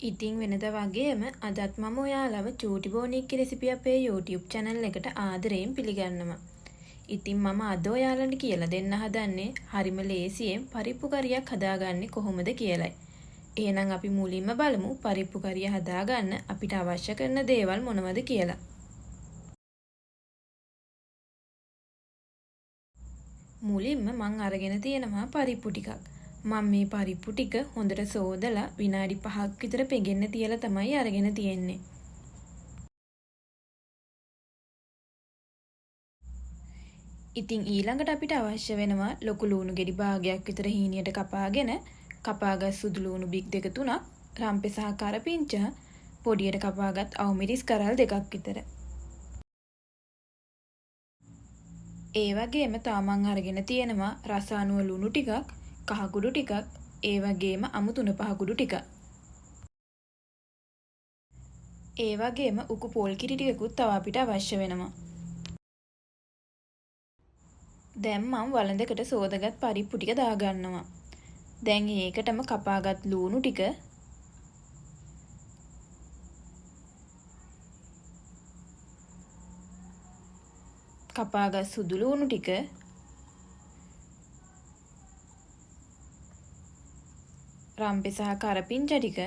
ඉතින් වෙනද වගේම අදත් මම ඔයාලව චූටි බෝනික්ගේ රෙසිපි අපේ YouTube channel එකට ආදරයෙන් පිළිගන්නවා. ඉතින් මම අද ඔයාලට කියලා දෙන්න හදන්නේ හරිම ලේසියෙන් පරිප්පු කරියක් හදාගන්නේ කොහොමද කියලයි. එහෙනම් අපි මුලින්ම බලමු පරිප්පු කරිය හදාගන්න අපිට අවශ්‍ය කරන දේවල් මොනවද කියලා. මුලින්ම මම අරගෙන තියෙනවා පරිප්පු ටිකක්. මම මේ පරිප්පු ටික හොඳට සෝදලා විනාඩි 5ක් විතර පෙගෙන්න තියලා තමයි අරගෙන තියෙන්නේ. ඉතින් ඊළඟට අපිට අවශ්‍ය වෙනවා ලොකු ලුණු ගෙඩි භාගයක් විතර හීනියට කපාගෙන කපාගත් සුදු ලුණු බික් 2-3ක්, රම්පේ සහ කරපිංච, පොඩියට කපාගත් අවුමිරිස් කරල් 2ක් විතර. ඒ වගේම තාමන් අරගෙන තියෙනවා රස අනුව ලුණු ටිකක්, කහ කුඩු ටිකක්, ඒ වගේම අමු තුන පහ කුඩු ටිකක්. ඒ වගේම උකු පොල් කිරි ටිකකුත් තව අපිට අවශ්‍ය වෙනවා. දැන් මම වළඳකට සෝදාගත් පරිප්පු ටික දාගන්නවා. දැන් ඒකටම කපාගත් ලුණු ටික, කපාගත් සුදු ලුණු ටික, රම්පේ සහ කරපිංච ටික,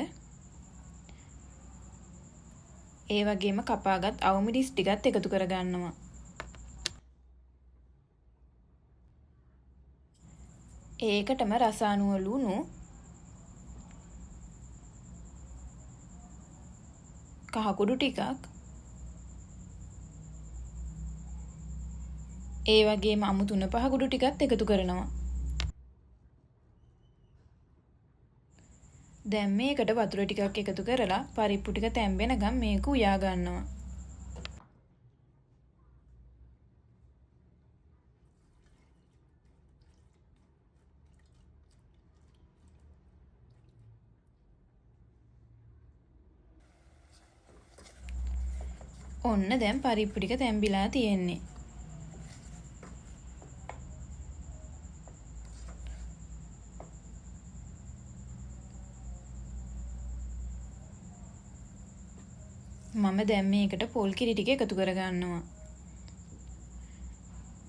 ඒ වගේම කපාගත් අවුමිරිස් ටිකත් එකතු කරගන්නවා. ඒකටම රස අනුව ලුණු, කහ කුඩු ටිකක්, ඒ වගේම අමු තුන පහ කුඩු ටිකත් එකතු කරනවා. දැන් මේකට වතුර ටිකක් එකතු කරලා පරිප්පු ටික තැම්බෙනකම් මේක උයා ගන්නවා. ඔන්න දැන් පරිප්පු ටික තැම්බිලා තියෙන්නේ. මම දැන් මේකට පොල් කිරි ටික එකතු කරගන්නවා.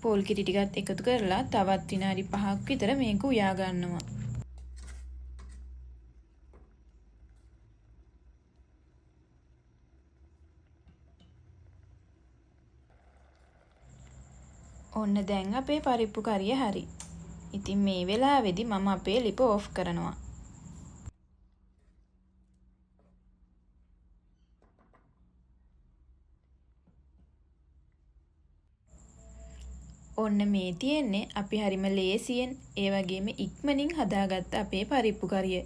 පොල් කිරි ටිකත් එකතු කරලා තවත් විනාඩි 5ක් විතර මේක උයා ගන්නවා. ඔන්න දැන් අපේ පරිප්පු කරිය හරි. ඉතින් මේ වෙලාවේදී මම අපේ ලිප ඕෆ් කරනවා. ඔන්න මේ තියෙන්නේ අපි හරිම ලේසියෙන් ඒ වගේම ඉක්මනින් හදාගත්ත අපේ පරිප්පු කරිය.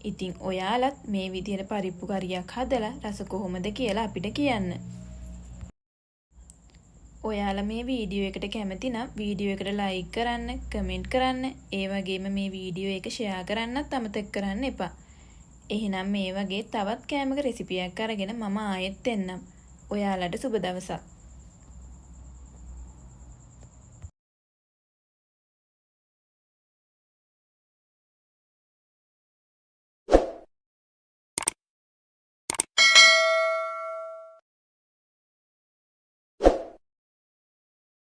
ඉතින් ඔයාලත් මේ විදිහට පරිප්පු කරියක් හදලා රස කොහොමද කියලා අපිට කියන්න. ඔයාලා මේ වීඩියෝ එකට කැමති නම් වීඩියෝ එකට ලයික් කරන්න, කමෙන්ට් කරන්න, ඒ වගේම මේ වීඩියෝ එක ෂෙයා කරන්නත් අමතක කරන්න එපා. එහෙනම් මේ වගේ තවත් කෑමක රෙසිපියක් අරගෙන මම ආයෙත් එන්නම්. ඔයාලට සුබ දවසක්.